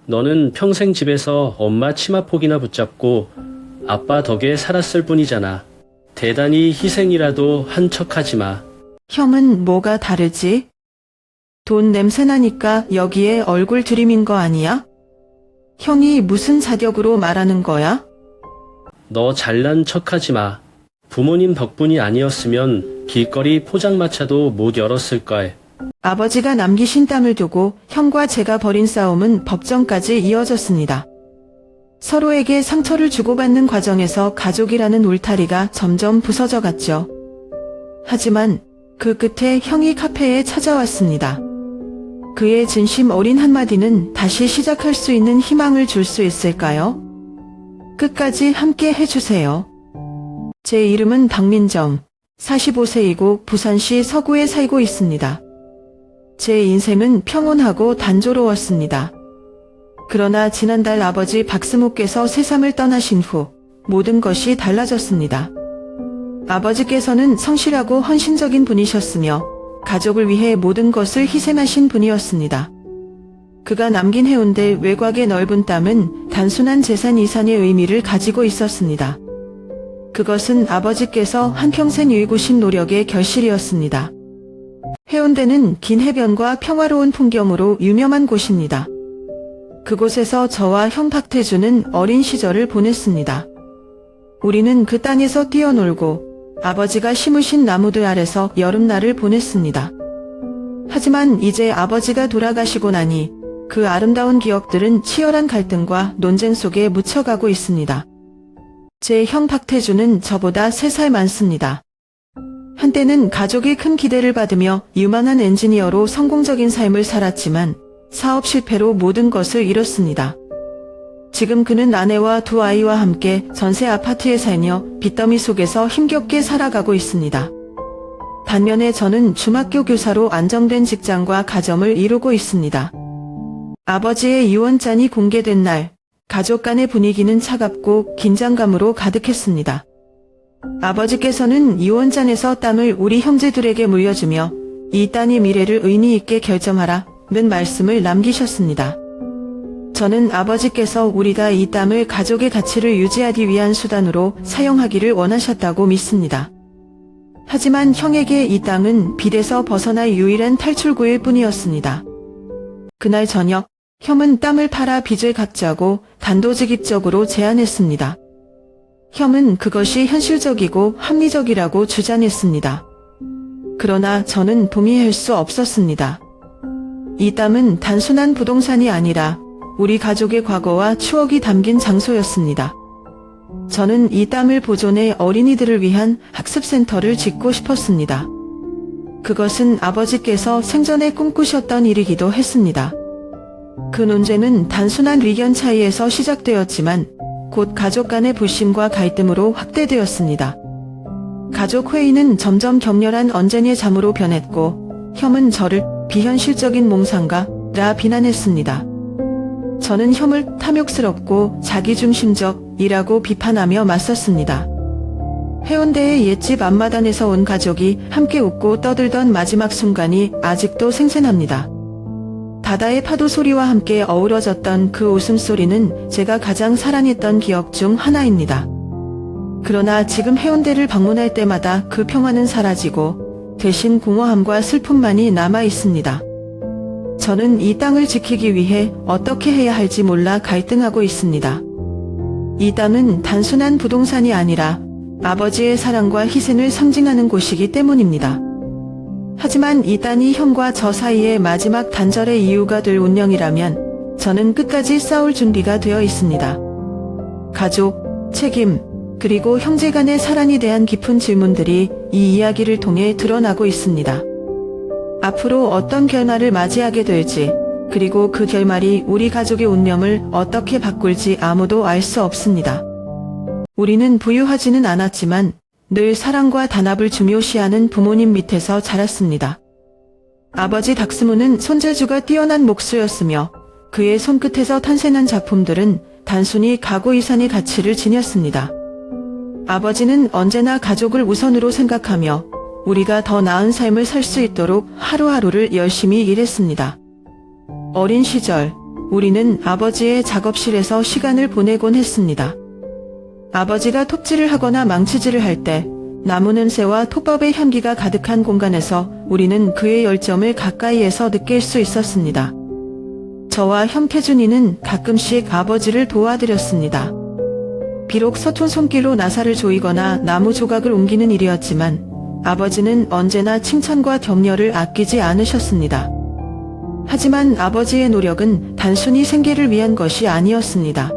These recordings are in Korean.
너는 평생 집에서 엄마 치마폭이나 붙잡고 아빠 덕에 살았을 뿐이잖아. 대단히 희생이라도 한 척하지 마. 형은 뭐가 다르지? 돈 냄새 나니까 여기에 얼굴 들이민 거 아니야? 형이 무슨 자격으로 말하는 거야? 너 잘난 척하지 마. 부모님 덕분이 아니었으면 길거리 포장마차도 못 열었을걸. 아버지가 남기신 땀을 두고 형과 제가 벌인 싸움은 법정까지 이어졌습니다. 서로에게 상처를 주고받는 과정에서 가족이라는 울타리가 점점 부서져 갔죠. 하지만 그 끝에 형이 카페에 찾아왔습니다. 그의 진심 어린 한마디는 다시 시작할 수 있는 희망을 줄 수 있을까요? 끝까지 함께 해주세요. 제 이름은 박민정, 45세이고 부산시 서구에 살고 있습니다. 제 인생은 평온하고 단조로웠습니다. 그러나 지난달 아버지 박스무께서 세상을 떠나신 후 모든 것이 달라졌습니다. 아버지께서는 성실하고 헌신적인 분이셨으며 가족을 위해 모든 것을 희생하신 분이었습니다. 그가 남긴 해운대 외곽의 넓은 땅은 단순한 재산 이산의 의미를 가지고 있었습니다. 그것은 아버지께서 한평생 일구신 노력의 결실이었습니다. 해운대는 긴 해변과 평화로운 풍경으로 유명한 곳입니다. 그곳에서 저와 형 박태주는 어린 시절을 보냈습니다. 우리는 그 땅에서 뛰어놀고 아버지가 심으신 나무들 아래서 여름날을 보냈습니다. 하지만 이제 아버지가 돌아가시고 나니 그 아름다운 기억들은 치열한 갈등과 논쟁 속에 묻혀가고 있습니다. 제 형 박태주는 저보다 3살 많습니다. 한때는 가족이 큰 기대를 받으며 유망한 엔지니어로 성공적인 삶을 살았지만 사업 실패로 모든 것을 잃었습니다. 지금 그는 아내와 2 아이와 함께 전세 아파트에 살며 빚더미 속에서 힘겹게 살아가고 있습니다. 반면에 저는 중학교 교사로 안정된 직장과 가정을 이루고 있습니다. 아버지의 유언장이 공개된 날, 가족 간의 분위기는 차갑고 긴장감으로 가득했습니다. 아버지께서는 유언장에서 땅을 우리 형제들에게 물려주며 이 땅의 미래를 의미 있게 결정하라는 말씀을 남기셨습니다. 저는 아버지께서 우리가 이 땅을 가족의 가치를 유지하기 위한 수단으로 사용하기를 원하셨다고 믿습니다. 하지만 형에게 이 땅은 빚에서 벗어날 유일한 탈출구일 뿐이었습니다. 그날 저녁, 형은 땅을 팔아 빚을 갚자고 단도직입적으로 제안했습니다. 형은 그것이 현실적이고 합리적이라고 주장했습니다. 그러나 저는 동의할 수 없었습니다. 이 땅은 단순한 부동산이 아니라 우리 가족의 과거와 추억이 담긴 장소였습니다. 저는 이 땅을 보존해 어린이들을 위한 학습센터를 짓고 싶었습니다. 그것은 아버지께서 생전에 꿈꾸셨던 일이기도 했습니다. 그 논쟁은 단순한 의견 차이에서 시작되었지만 곧 가족 간의 불신과 갈등으로 확대되었습니다. 가족 회의는 점점 격렬한 언쟁의 잠으로 변했고 형은 저를 비현실적인 몽상가라 비난했습니다. 저는 형을 탐욕스럽고 자기중심적이라고 비판하며 맞섰습니다. 해운대의 옛집 앞마당에서 온 가족이 함께 웃고 떠들던 마지막 순간이 아직도 생생합니다. 바다의 파도 소리와 함께 어우러졌던 그 웃음소리는 제가 가장 사랑했던 기억 중 하나입니다. 그러나 지금 해운대를 방문할 때마다 그 평화는 사라지고 대신 공허함과 슬픔만이 남아 있습니다. 저는 이 땅을 지키기 위해 어떻게 해야 할지 몰라 갈등하고 있습니다. 이 땅은 단순한 부동산이 아니라 아버지의 사랑과 희생을 상징하는 곳이기 때문입니다. 하지만 이 땅이 형과 저 사이의 마지막 단절의 이유가 될 운명이라면 저는 끝까지 싸울 준비가 되어 있습니다. 가족, 책임, 그리고 형제 간의 사랑에 대한 깊은 질문들이 이 이야기를 통해 드러나고 있습니다. 앞으로 어떤 결말을 맞이하게 될지, 그리고 그 결말이 우리 가족의 운명을 어떻게 바꿀지 아무도 알 수 없습니다. 우리는 부유하지는 않았지만 늘 사랑과 단합을 중요시하는 부모님 밑에서 자랐습니다. 아버지 닥스무는 손재주가 뛰어난 목수였으며 그의 손끝에서 탄생한 작품들은 단순히 가구 이상의 가치를 지녔습니다. 아버지는 언제나 가족을 우선으로 생각하며 우리가 더 나은 삶을 살 수 있도록 하루하루를 열심히 일했습니다. 어린 시절, 우리는 아버지의 작업실에서 시간을 보내곤 했습니다. 아버지가 톱질을 하거나 망치질을 할 때 나무 냄새와 톱밥의 향기가 가득한 공간에서 우리는 그의 열정을 가까이에서 느낄 수 있었습니다. 저와 형태준이는 가끔씩 아버지를 도와드렸습니다. 비록 서툰 손길로 나사를 조이거나 나무 조각을 옮기는 일이었지만 아버지는 언제나 칭찬과 격려를 아끼지 않으셨습니다. 하지만 아버지의 노력은 단순히 생계를 위한 것이 아니었습니다.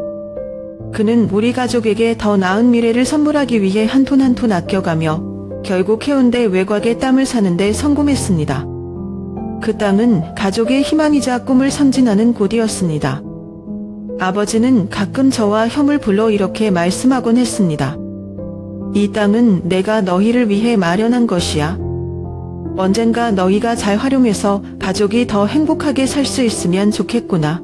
그는 우리 가족에게 더 나은 미래를 선물하기 위해 한 톤 한 톤 아껴가며 결국 해운대 외곽에 땅을 사는 데 성공했습니다. 그 땅은 가족의 희망이자 꿈을 상징하는 곳이었습니다. 아버지는 가끔 저와 형을 불러 이렇게 말씀하곤 했습니다. 이 땅은 내가 너희를 위해 마련한 것이야. 언젠가 너희가 잘 활용해서 가족이 더 행복하게 살 수 있으면 좋겠구나.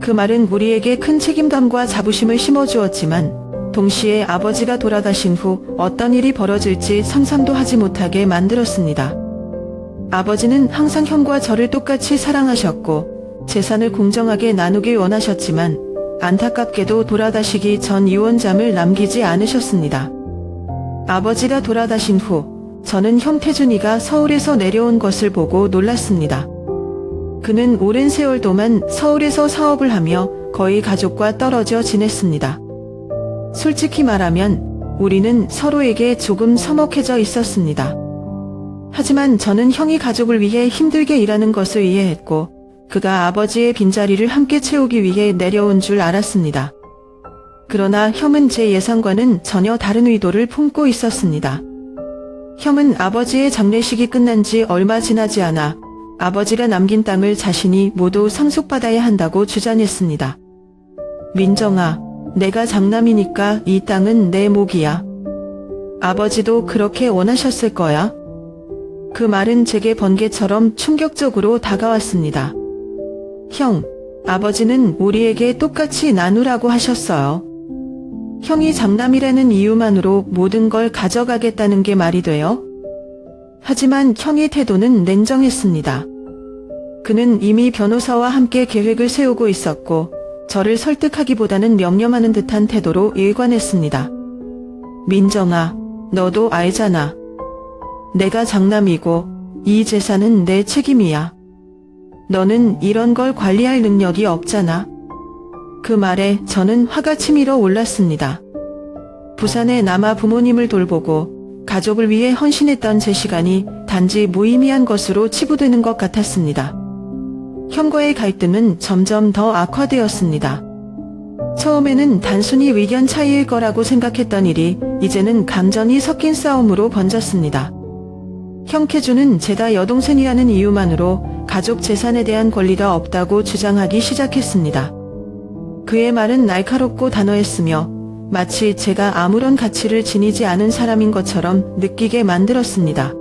그 말은 우리에게 큰 책임감과 자부심을 심어주었지만 동시에 아버지가 돌아가신 후 어떤 일이 벌어질지 상상도 하지 못하게 만들었습니다. 아버지는 항상 형과 저를 똑같이 사랑하셨고 재산을 공정하게 나누길 원하셨지만 안타깝게도 돌아가시기 전 유언장을 남기지 않으셨습니다. 아버지가 돌아가신 후 저는 형태준이가 서울에서 내려온 것을 보고 놀랐습니다. 그는 오랜 세월 동안 서울에서 사업을 하며 거의 가족과 떨어져 지냈습니다. 솔직히 말하면 우리는 서로에게 조금 서먹해져 있었습니다. 하지만 저는 형이 가족을 위해 힘들게 일하는 것을 이해했고 그가 아버지의 빈자리를 함께 채우기 위해 내려온 줄 알았습니다. 그러나 형은 제 예상과는 전혀 다른 의도를 품고 있었습니다. 형은 아버지의 장례식이 끝난 지 얼마 지나지 않아 아버지가 남긴 땅을 자신이 모두 상속받아야 한다고 주장했습니다. 민정아, 내가 장남이니까 이 땅은 내 몫이야. 아버지도 그렇게 원하셨을 거야. 그 말은 제게 번개처럼 충격적으로 다가왔습니다. 형, 아버지는 우리에게 똑같이 나누라고 하셨어요. 형이 장남이라는 이유만으로 모든 걸 가져가겠다는 게 말이 돼요? 하지만 형의 태도는 냉정했습니다. 그는 이미 변호사와 함께 계획을 세우고 있었고 저를 설득하기보다는 명령하는 듯한 태도로 일관했습니다. 민정아, 너도 알잖아. 내가 장남이고 이 재산은 내 책임이야. 너는 이런 걸 관리할 능력이 없잖아. 그 말에 저는 화가 치밀어 올랐습니다. 부산에 남아 부모님을 돌보고 가족을 위해 헌신했던 제 시간이 단지 무의미한 것으로 치부되는 것 같았습니다. 형과의 갈등은 점점 더 악화되었습니다. 처음에는 단순히 의견 차이일 거라고 생각했던 일이 이제는 감정이 섞인 싸움으로 번졌습니다. 형태준은 제가 여동생이라는 이유만으로 가족 재산에 대한 권리가 없다고 주장하기 시작했습니다. 그의 말은 날카롭고 단호했으며 마치 제가 아무런 가치를 지니지 않은 사람인 것처럼 느끼게 만들었습니다.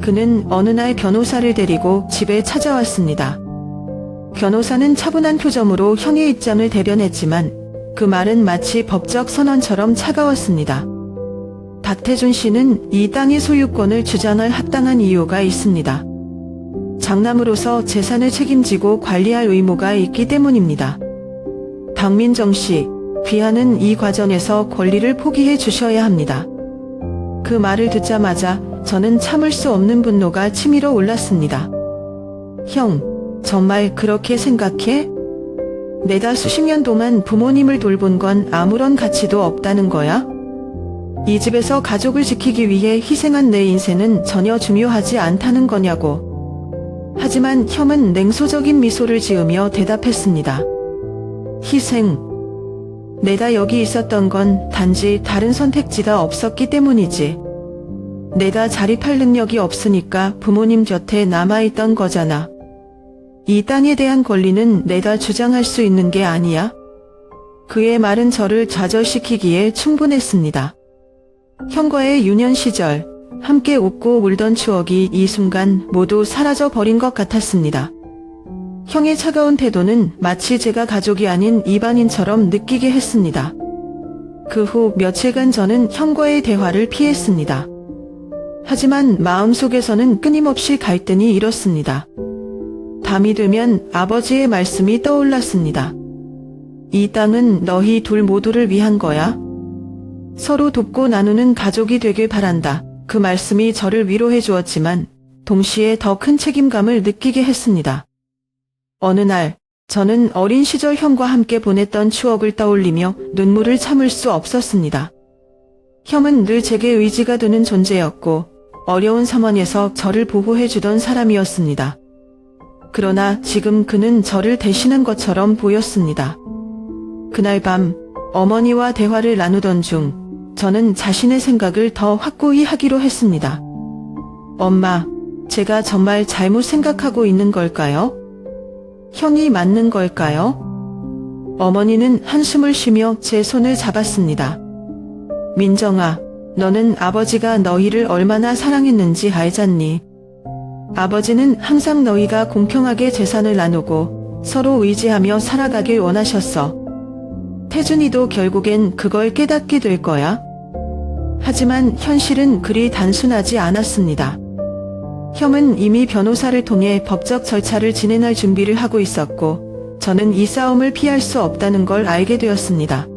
그는 어느 날 변호사를 데리고 집에 찾아왔습니다. 변호사는 차분한 표정으로 형의 입장을 대변했지만 그 말은 마치 법적 선언처럼 차가웠습니다. 박태준 씨는 이 땅의 소유권을 주장할 합당한 이유가 있습니다. 장남으로서 재산을 책임지고 관리할 의무가 있기 때문입니다. 박민정 씨, 귀하는 이 과정에서 권리를 포기해 주셔야 합니다. 그 말을 듣자마자 저는 참을 수 없는 분노가 치밀어 올랐습니다. 형, 정말 그렇게 생각해? 내가 수십 년 동안 부모님을 돌본 건 아무런 가치도 없다는 거야? 이 집에서 가족을 지키기 위해 희생한 내 인생은 전혀 중요하지 않다는 거냐고. 하지만 형은 냉소적인 미소를 지으며 대답했습니다. 희생. 내가 여기 있었던 건 단지 다른 선택지가 없었기 때문이지. 내가 자립할 능력이 없으니까 부모님 곁에 남아있던 거잖아. 이 땅에 대한 권리는 내가 주장할 수 있는 게 아니야. 그의 말은 저를 좌절시키기에 충분했습니다. 형과의 유년 시절, 함께 웃고 울던 추억이 이 순간 모두 사라져 버린 것 같았습니다. 형의 차가운 태도는 마치 제가 가족이 아닌 일반인처럼 느끼게 했습니다. 그 후 며칠간 저는 형과의 대화를 피했습니다. 하지만 마음속에서는 끊임없이 갈등이 일었습니다. 밤이 되면 아버지의 말씀이 떠올랐습니다. 이 땅은 너희 둘 모두를 위한 거야. 서로 돕고 나누는 가족이 되길 바란다. 그 말씀이 저를 위로해 주었지만 동시에 더 큰 책임감을 느끼게 했습니다. 어느 날 저는 어린 시절 형과 함께 보냈던 추억을 떠올리며 눈물을 참을 수 없었습니다. 형은 늘 제게 의지가 되는 존재였고 어려운 상황에서 저를 보호해 주던 사람이었습니다. 그러나 지금 그는 저를 대신한 것처럼 보였습니다. 그날 밤 어머니와 대화를 나누던 중 저는 자신의 생각을 더 확고히 하기로 했습니다. 엄마, 제가 정말 잘못 생각하고 있는 걸까요? 형이 맞는 걸까요? 어머니는 한숨을 쉬며 제 손을 잡았습니다. 민정아, 너는 아버지가 너희를 얼마나 사랑했는지 알잖니? 아버지는 항상 너희가 공평하게 재산을 나누고 서로 의지하며 살아가길 원하셨어. 태준이도 결국엔 그걸 깨닫게 될 거야. 하지만 현실은 그리 단순하지 않았습니다. 형은 이미 변호사를 통해 법적 절차를 진행할 준비를 하고 있었고 저는 이 싸움을 피할 수 없다는 걸 알게 되었습니다.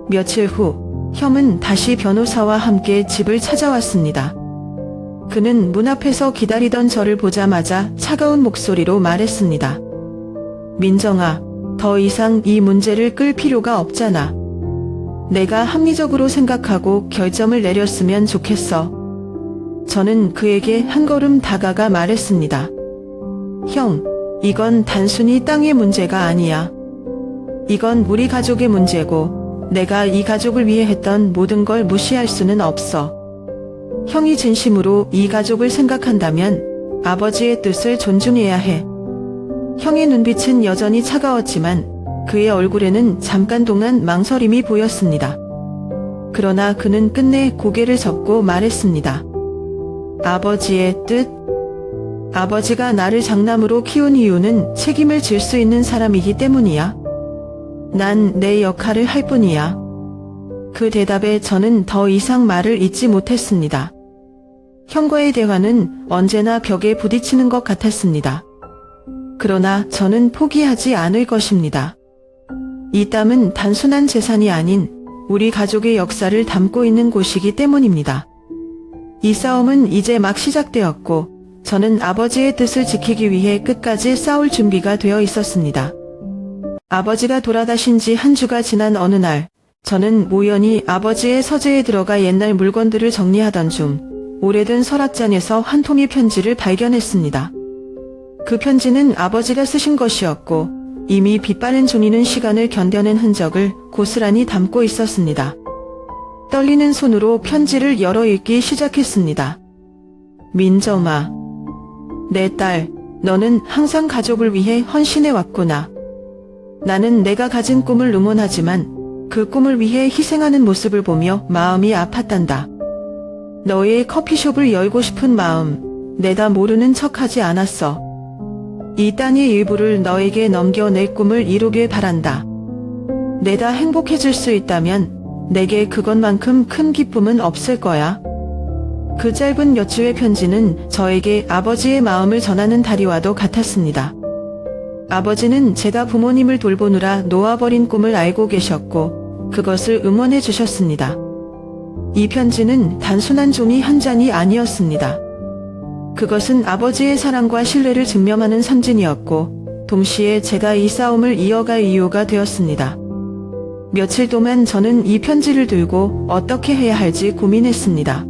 며칠 후 형은 다시 변호사와 함께 집을 찾아왔습니다. 그는 문 앞에서 기다리던 저를 보자마자 차가운 목소리로 말했습니다. 민정아, 더 이상 이 문제를 끌 필요가 없잖아. 내가 합리적으로 생각하고 결정을 내렸으면 좋겠어. 저는 그에게 한 걸음 다가가 말했습니다. 형, 이건 단순히 땅의 문제가 아니야. 이건 우리 가족의 문제고 내가 이 가족을 위해 했던 모든 걸 무시할 수는 없어. 형이 진심으로 이 가족을 생각한다면 아버지의 뜻을 존중해야 해. 형의 눈빛은 여전히 차가웠지만 그의 얼굴에는 잠깐 동안 망설임이 보였습니다. 그러나 그는 끝내 고개를 젓고 말했습니다. 아버지의 뜻? 아버지가 나를 장남으로 키운 이유는 책임을 질 수 있는 사람이기 때문이야. 난 내 역할을 할 뿐이야. 그 대답에 저는 더 이상 말을 잇지 못했습니다. 형과의 대화는 언제나 벽에 부딪히는 것 같았습니다. 그러나 저는 포기하지 않을 것입니다. 이 땅은 단순한 재산이 아닌 우리 가족의 역사를 담고 있는 곳이기 때문입니다. 이 싸움은 이제 막 시작되었고 저는 아버지의 뜻을 지키기 위해 끝까지 싸울 준비가 되어 있었습니다. 아버지가 돌아가신 지 한 주가 지난 어느 날 저는 우연히 아버지의 서재에 들어가 옛날 물건들을 정리하던 중 오래된 서랍장에서 한 통의 편지를 발견했습니다. 그 편지는 아버지가 쓰신 것이었고 이미 빛바랜 종이는 시간을 견뎌낸 흔적을 고스란히 담고 있었습니다. 떨리는 손으로 편지를 열어 읽기 시작했습니다. 민정아, 내 딸, 너는 항상 가족을 위해 헌신해 왔구나. 나는 내가 가진 꿈을 응원하지만 그 꿈을 위해 희생하는 모습을 보며 마음이 아팠단다. 너의 커피숍을 열고 싶은 마음, 내다 모르는 척하지 않았어. 이 땅의 일부를 너에게 넘겨 내 꿈을 이루길 바란다. 내가 행복해질 수 있다면 내게 그것만큼 큰 기쁨은 없을 거야. 그 짧은 몇 줄의 편지는 저에게 아버지의 마음을 전하는 다리와도 같았습니다. 아버지는 제가 부모님을 돌보느라 놓아버린 꿈을 알고 계셨고 그것을 응원해 주셨습니다. 이 편지는 단순한 종이 한 장이 아니었습니다. 그것은 아버지의 사랑과 신뢰를 증명하는 상징이었고 동시에 제가 이 싸움을 이어갈 이유가 되었습니다. 며칠 동안 저는 이 편지를 들고 어떻게 해야 할지 고민했습니다.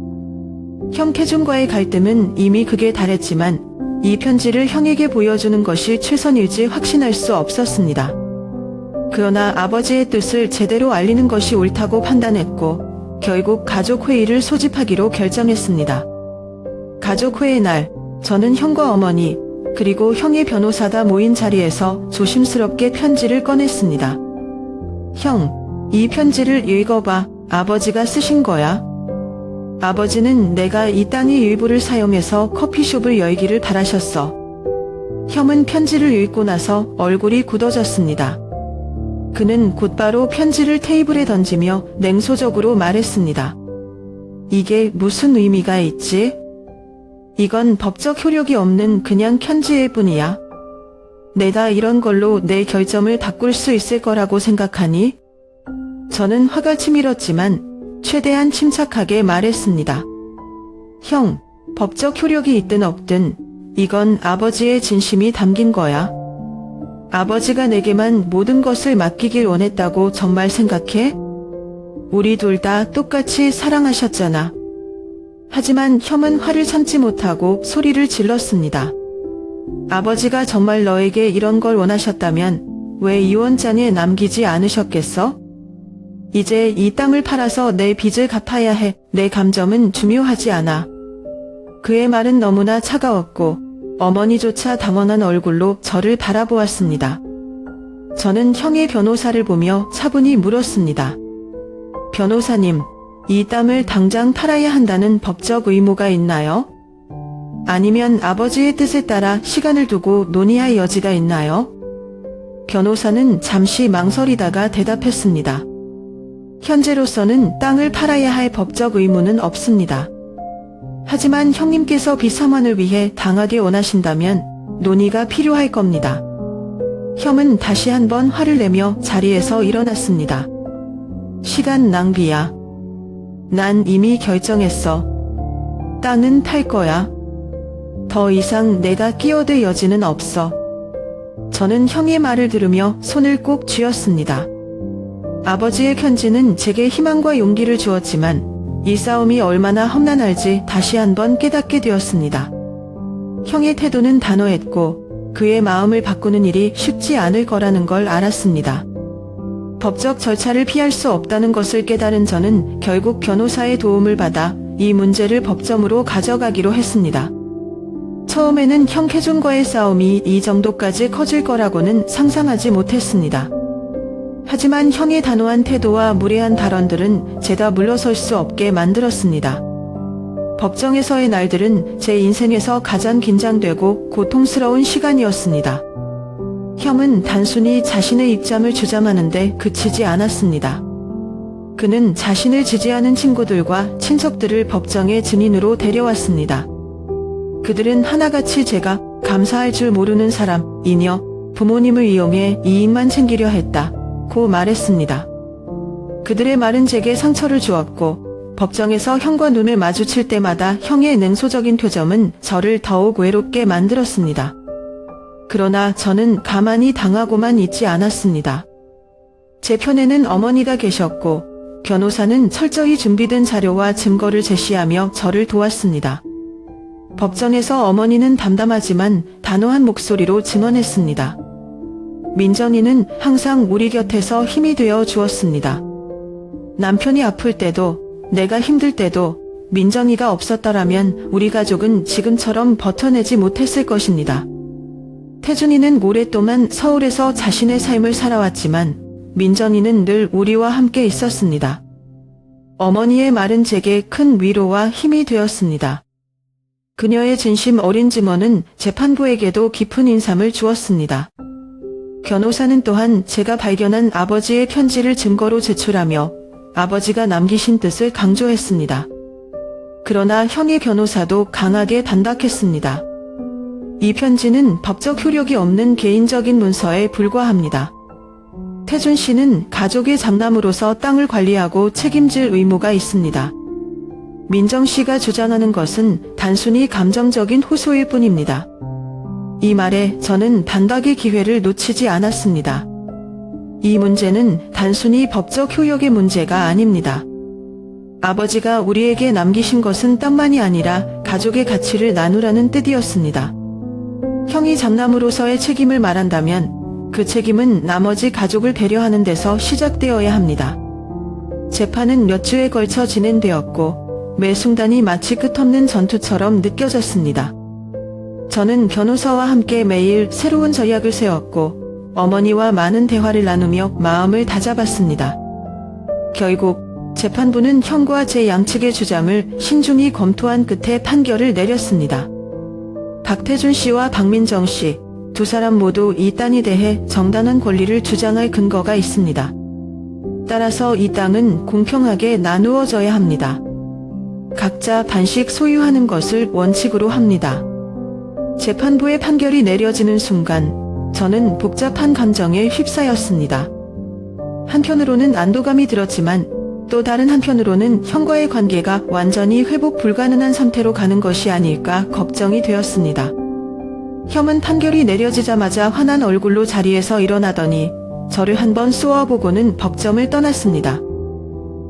형 태준과의 갈등은 이미 극에 달했지만 이 편지를 형에게 보여주는 것이 최선일지 확신할 수 없었습니다. 그러나 아버지의 뜻을 제대로 알리는 것이 옳다고 판단했고 결국 가족회의를 소집하기로 결정했습니다. 가족회의 날, 저는 형과 어머니, 그리고 형의 변호사가 모인 자리에서 조심스럽게 편지를 꺼냈습니다. 형, 이 편지를 읽어봐. 아버지가 쓰신 거야. 아버지는 내가 이 땅의 일부를 사용해서 커피숍을 열기를 바라셨어. 형은 편지를 읽고 나서 얼굴이 굳어졌습니다. 그는 곧바로 편지를 테이블에 던지며 냉소적으로 말했습니다. 이게 무슨 의미가 있지? 이건 법적 효력이 없는 그냥 편지일 뿐이야. 내가 이런 걸로 내 결점을 바꿀 수 있을 거라고 생각하니? 저는 화가 치밀었지만 최대한 침착하게 말했습니다. 형, 법적 효력이 있든 없든 이건 아버지의 진심이 담긴 거야. 아버지가 내게만 모든 것을 맡기길 원했다고 정말 생각해? 우리 둘 다 똑같이 사랑하셨잖아. 하지만 형은 화를 참지 못하고 소리를 질렀습니다. 아버지가 정말 너에게 이런 걸 원하셨다면 왜 이원장에 남기지 않으셨겠어? 이제 이 땅을 팔아서 내 빚을 갚아야 해. 내 감정은 중요하지 않아. 그의 말은 너무나 차가웠고 어머니조차 당황한 얼굴로 저를 바라보았습니다. 저는 형의 변호사를 보며 차분히 물었습니다. 변호사님, 이 땅을 당장 팔아야 한다는 법적 의무가 있나요? 아니면 아버지의 뜻에 따라 시간을 두고 논의할 여지가 있나요? 변호사는 잠시 망설이다가 대답했습니다. 현재로서는 땅을 팔아야 할 법적 의무는 없습니다. 하지만 형님께서 비상환을 위해 당하게 원하신다면 논의가 필요할 겁니다. 형은 다시 한번 화를 내며 자리에서 일어났습니다. 시간 낭비야. 난 이미 결정했어. 땅은 팔 거야. 더 이상 내가 끼어들 여지는 없어. 저는 형의 말을 들으며 손을 꼭 쥐었습니다. 아버지의 편지는 제게 희망과 용기를 주었지만 이 싸움이 얼마나 험난할지 다시 한번 깨닫게 되었습니다. 형의 태도는 단호했고 그의 마음을 바꾸는 일이 쉽지 않을 거라는 걸 알았습니다. 법적 절차를 피할 수 없다는 것을 깨달은 저는 결국 변호사의 도움을 받아 이 문제를 법정으로 가져가기로 했습니다. 처음에는 형 태준과의 싸움이 이 정도까지 커질 거라고는 상상하지 못했습니다. 하지만 형의 단호한 태도와 무례한 발언들은 제가 물러설 수 없게 만들었습니다. 법정에서의 날들은 제 인생에서 가장 긴장되고 고통스러운 시간이었습니다. 형은 단순히 자신의 입장을 주장하는데 그치지 않았습니다. 그는 자신을 지지하는 친구들과 친척들을 법정의 증인으로 데려왔습니다. 그들은 하나같이 제가 감사할 줄 모르는 사람, 이녀, 부모님을 이용해 이익만 챙기려 했다고 말했습니다. 그들의 말은 제게 상처를 주었고 법정에서 형과 눈을 마주칠 때마다 형의 냉소적인 표정은 저를 더욱 외롭게 만들었습니다. 그러나 저는 가만히 당하고만 있지 않았습니다. 제 편에는 어머니가 계셨고 변호사는 철저히 준비된 자료와 증거를 제시하며 저를 도왔습니다. 법정에서 어머니는 담담하지만 단호한 목소리로 증언했습니다. 민정이는 항상 우리 곁에서 힘이 되어 주었습니다. 남편이 아플 때도 내가 힘들 때도 민정이가 없었더라면 우리 가족은 지금처럼 버텨내지 못했을 것입니다. 태준이는 오랫동안 서울에서 자신의 삶을 살아왔지만 민정이는 늘 우리와 함께 있었습니다. 어머니의 말은 제게 큰 위로와 힘이 되었습니다. 그녀의 진심 어린 증언은 재판부에게도 깊은 인상을 주었습니다. 변호사는 또한 제가 발견한 아버지의 편지를 증거로 제출하며 아버지가 남기신 뜻을 강조했습니다. 그러나 형의 변호사도 강하게 반박했습니다. 이 편지는 법적 효력이 없는 개인적인 문서에 불과합니다. 태준 씨는 가족의 장남으로서 땅을 관리하고 책임질 의무가 있습니다. 민정 씨가 주장하는 것은 단순히 감정적인 호소일 뿐입니다. 이 말에 저는 반박의 기회를 놓치지 않았습니다. 이 문제는 단순히 법적 효력의 문제가 아닙니다. 아버지가 우리에게 남기신 것은 땅만이 아니라 가족의 가치를 나누라는 뜻이었습니다. 형이 장남으로서의 책임을 말한다면 그 책임은 나머지 가족을 배려하는 데서 시작되어야 합니다. 재판은 몇 주에 걸쳐 진행되었고 매 순간이 마치 끝없는 전투처럼 느껴졌습니다. 저는 변호사와 함께 매일 새로운 전략을 세웠고 어머니와 많은 대화를 나누며 마음을 다잡았습니다. 결국 재판부는 형과 제 양측의 주장을 신중히 검토한 끝에 판결을 내렸습니다. 박태준 씨와 박민정 씨, 두 사람 모두 이 땅에 대해 정당한 권리를 주장할 근거가 있습니다. 따라서 이 땅은 공평하게 나누어져야 합니다. 각자 반씩 소유하는 것을 원칙으로 합니다. 재판부의 판결이 내려지는 순간 저는 복잡한 감정에 휩싸였습니다. 한편으로는 안도감이 들었지만 또 다른 한편으로는 형과의 관계가 완전히 회복 불가능한 상태로 가는 것이 아닐까 걱정이 되었습니다. 형은 판결이 내려지자마자 화난 얼굴로 자리에서 일어나더니 저를 한번 쏘아보고는 법정을 떠났습니다.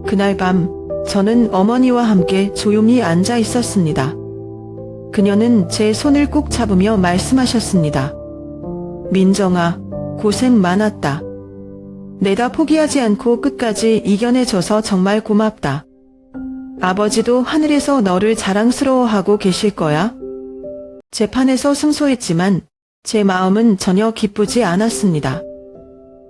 그날 밤 저는 어머니와 함께 조용히 앉아 있었습니다. 그녀는 제 손을 꼭 잡으며 말씀하셨습니다. 민정아, 고생 많았다. 내가 포기하지 않고 끝까지 이겨내줘서 정말 고맙다. 아버지도 하늘에서 너를 자랑스러워하고 계실 거야. 재판에서 승소했지만 제 마음은 전혀 기쁘지 않았습니다.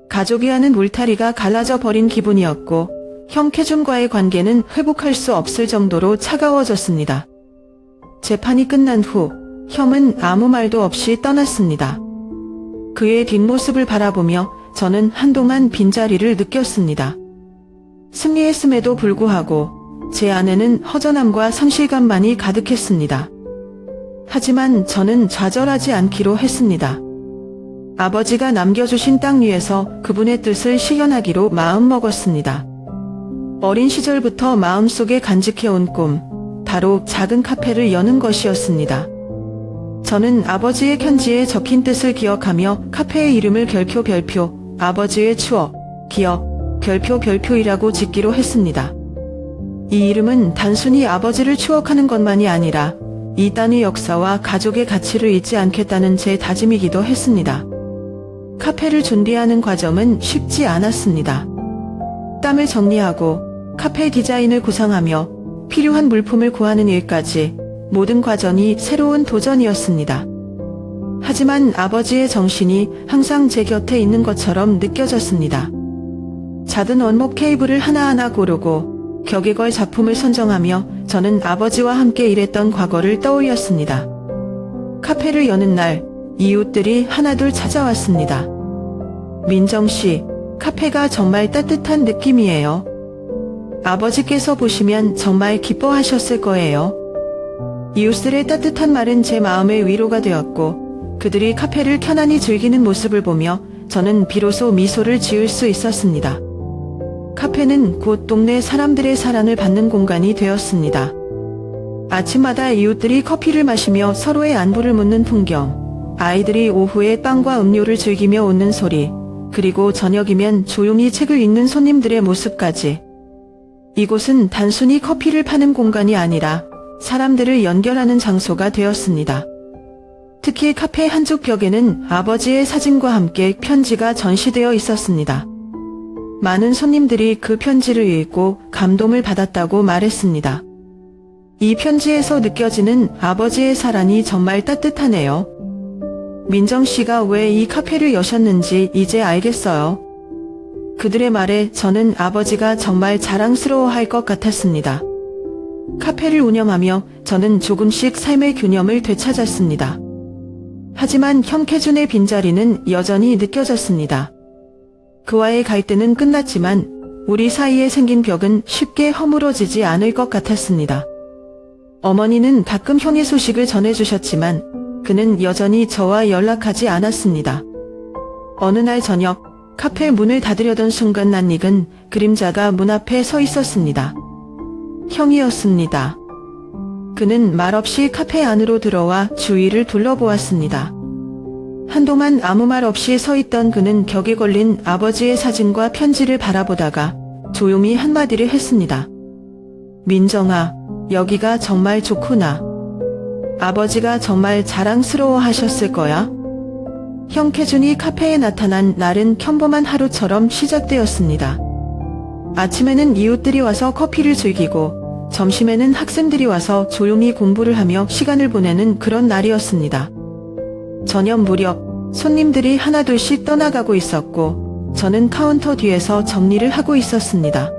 가족이라는 울타리가 갈라져 버린 기분이었고 형캐준과의 관계는 회복할 수 없을 정도로 차가워졌습니다. 재판이 끝난 후 형은 아무 말도 없이 떠났습니다. 그의 뒷모습을 바라보며 저는 한동안 빈자리를 느꼈습니다. 승리했음에도 불구하고 제 안에는 허전함과 상실감만이 가득했습니다. 하지만 저는 좌절하지 않기로 했습니다. 아버지가 남겨주신 땅 위에서 그분의 뜻을 실현하기로 마음먹었습니다. 어린 시절부터 마음속에 간직해온 꿈, 바로 작은 카페를 여는 것이었습니다. 저는 아버지의 편지에 적힌 뜻을 기억하며 카페의 이름을 별표 별표, 아버지의 추억, 기억, 별표 별표이라고 짓기로 했습니다. 이 이름은 단순히 아버지를 추억하는 것만이 아니라 이 땅의 역사와 가족의 가치를 잊지 않겠다는 제 다짐이기도 했습니다. 카페를 준비하는 과정은 쉽지 않았습니다. 땀을 정리하고 카페 디자인을 구상하며 필요한 물품을 구하는 일까지 모든 과정이 새로운 도전이었습니다. 하지만 아버지의 정신이 항상 제 곁에 있는 것처럼 느껴졌습니다. 작은 원목 케이블을 하나하나 고르고 격에 걸 작품을 선정하며 저는 아버지와 함께 일했던 과거를 떠올렸습니다. 카페를 여는 날 이웃들이 하나둘 찾아왔습니다. 민정씨, 카페가 정말 따뜻한 느낌이에요. 아버지께서 보시면 정말 기뻐하셨을 거예요. 이웃들의 따뜻한 말은 제 마음의 위로가 되었고 그들이 카페를 편안히 즐기는 모습을 보며 저는 비로소 미소를 지을 수 있었습니다. 카페는 곧 동네 사람들의 사랑을 받는 공간이 되었습니다. 아침마다 이웃들이 커피를 마시며 서로의 안부를 묻는 풍경, 아이들이 오후에 빵과 음료를 즐기며 웃는 소리, 그리고 저녁이면 조용히 책을 읽는 손님들의 모습까지. 이곳은 단순히 커피를 파는 공간이 아니라 사람들을 연결하는 장소가 되었습니다. 특히 카페 한쪽 벽에는 아버지의 사진과 함께 편지가 전시되어 있었습니다. 많은 손님들이 그 편지를 읽고 감동을 받았다고 말했습니다. 이 편지에서 느껴지는 아버지의 사랑이 정말 따뜻하네요. 민정 씨가 왜 이 카페를 여셨는지 이제 알겠어요. 그들의 말에 저는 아버지가 정말 자랑스러워할 것 같았습니다. 카페를 운영하며 저는 조금씩 삶의 균형을 되찾았습니다. 하지만 형캐준의 빈자리는 여전히 느껴졌습니다. 그와의 갈등은 끝났지만 우리 사이에 생긴 벽은 쉽게 허물어지지 않을 것 같았습니다. 어머니는 가끔 형의 소식을 전해주셨지만 그는 여전히 저와 연락하지 않았습니다. 어느 날 저녁 카페 문을 닫으려던 순간 낯익은 그림자가 문 앞에 서 있었습니다. 형이었습니다. 그는 말없이 카페 안으로 들어와 주위를 둘러보았습니다. 한동안 아무 말 없이 서 있던 그는 격에 걸린 아버지의 사진과 편지를 바라보다가 조용히 한마디를 했습니다. 민정아, 여기가 정말 좋구나. 아버지가 정말 자랑스러워 하셨을 거야. 형캐준이 카페에 나타난 날은 평범한 하루처럼 시작되었습니다. 아침에는 이웃들이 와서 커피를 즐기고 점심에는 학생들이 와서 조용히 공부를 하며 시간을 보내는 그런 날이었습니다. 저녁 무렵 손님들이 하나둘씩 떠나가고 있었고 저는 카운터 뒤에서 정리를 하고 있었습니다.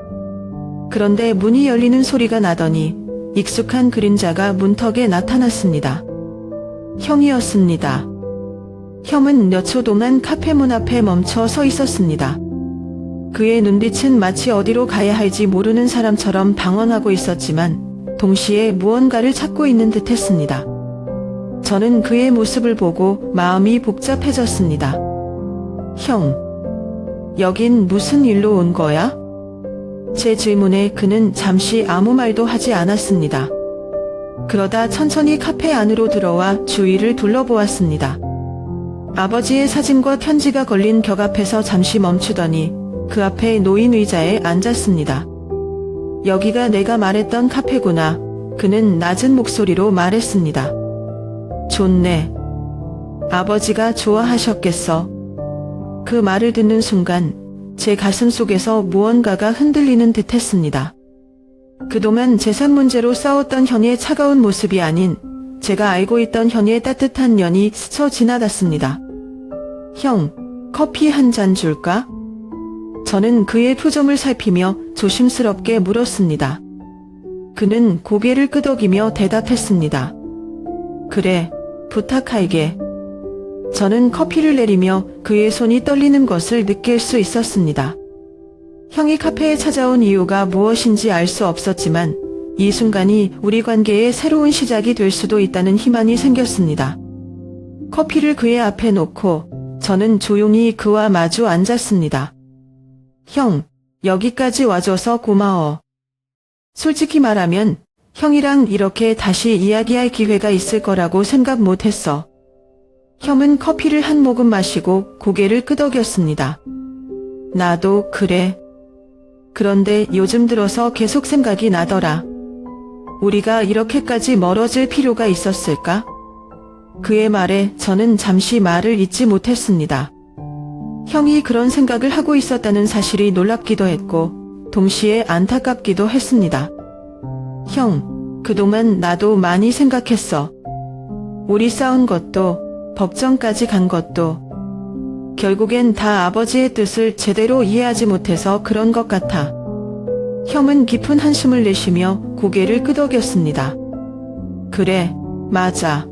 그런데 문이 열리는 소리가 나더니 익숙한 그림자가 문턱에 나타났습니다. 형이었습니다. 형은 몇 초 동안 카페 문 앞에 멈춰 서 있었습니다. 그의 눈빛은 마치 어디로 가야 할지 모르는 사람처럼 방황하고 있었지만 동시에 무언가를 찾고 있는 듯 했습니다. 저는 그의 모습을 보고 마음이 복잡해졌습니다. 형, 여긴 무슨 일로 온 거야? 제 질문에 그는 잠시 아무 말도 하지 않았습니다. 그러다 천천히 카페 안으로 들어와 주위를 둘러보았습니다. 아버지의 사진과 편지가 걸린 벽 앞에서 잠시 멈추더니 그 앞에 놓인 의자에 앉았습니다. 여기가 내가 말했던 카페구나. 그는 낮은 목소리로 말했습니다. 좋네. 아버지가 좋아하셨겠어. 그 말을 듣는 순간 제 가슴 속에서 무언가가 흔들리는 듯 했습니다. 그동안 재산 문제로 싸웠던 형의 차가운 모습이 아닌 제가 알고 있던 형의 따뜻한 년이 스쳐 지나갔습니다. 형, 커피 한 잔 줄까? 저는 그의 표정을 살피며 조심스럽게 물었습니다. 그는 고개를 끄덕이며 대답했습니다. 그래, 부탁할게. 저는 커피를 내리며 그의 손이 떨리는 것을 느낄 수 있었습니다. 형이 카페에 찾아온 이유가 무엇인지 알 수 없었지만 이 순간이 우리 관계의 새로운 시작이 될 수도 있다는 희망이 생겼습니다. 커피를 그의 앞에 놓고 저는 조용히 그와 마주 앉았습니다. 형, 여기까지 와줘서 고마워. 솔직히 말하면 형이랑 이렇게 다시 이야기할 기회가 있을 거라고 생각 못했어. 형은 커피를 한 모금 마시고 고개를 끄덕였습니다. 나도 그래. 그런데 요즘 들어서 계속 생각이 나더라. 우리가 이렇게까지 멀어질 필요가 있었을까? 그의 말에 저는 잠시 말을 잇지 못했습니다. 형이 그런 생각을 하고 있었다는 사실이 놀랍기도 했고 동시에 안타깝기도 했습니다. 형, 그동안 나도 많이 생각했어. 우리 싸운 것도 법정까지 간 것도 결국엔 다 아버지의 뜻을 제대로 이해하지 못해서 그런 것 같아. 형은 깊은 한숨을 내쉬며 고개를 끄덕였습니다. 그래, 맞아.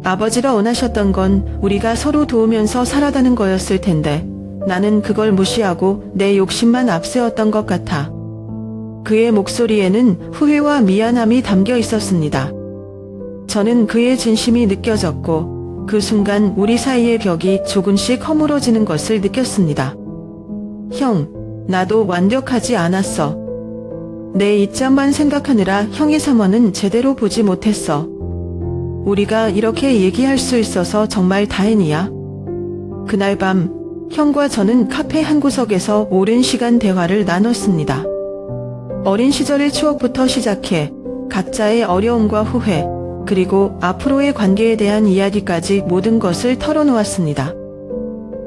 아버지가 원하셨던 건 우리가 서로 도우면서 살아가는 거였을 텐데 나는 그걸 무시하고 내 욕심만 앞세웠던 것 같아. 그의 목소리에는 후회와 미안함이 담겨 있었습니다. 저는 그의 진심이 느껴졌고 그 순간 우리 사이의 벽이 조금씩 허물어지는 것을 느꼈습니다. 형, 나도 완벽하지 않았어. 내 이점만 생각하느라 형의 상황은 제대로 보지 못했어. 우리가 이렇게 얘기할 수 있어서 정말 다행이야. 그날 밤 형과 저는 카페 한 구석에서 오랜 시간 대화를 나눴습니다. 어린 시절의 추억부터 시작해 각자의 어려움과 후회, 그리고 앞으로의 관계에 대한 이야기까지 모든 것을 털어놓았습니다.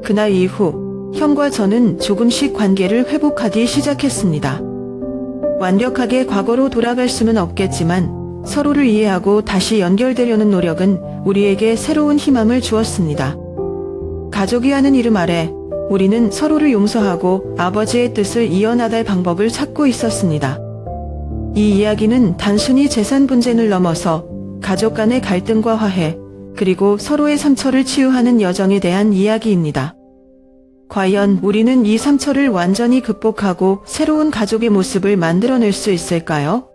그날 이후 형과 저는 조금씩 관계를 회복하기 시작했습니다. 완벽하게 과거로 돌아갈 수는 없겠지만 서로를 이해하고 다시 연결되려는 노력은 우리에게 새로운 희망을 주었습니다. 가족이라는 이름 아래 우리는 서로를 용서하고 아버지의 뜻을 이어나갈 방법을 찾고 있었습니다. 이 이야기는 단순히 재산 분쟁을 넘어서 가족 간의 갈등과 화해, 그리고 서로의 상처를 치유하는 여정에 대한 이야기입니다. 과연 우리는 이 상처를 완전히 극복하고 새로운 가족의 모습을 만들어낼 수 있을까요?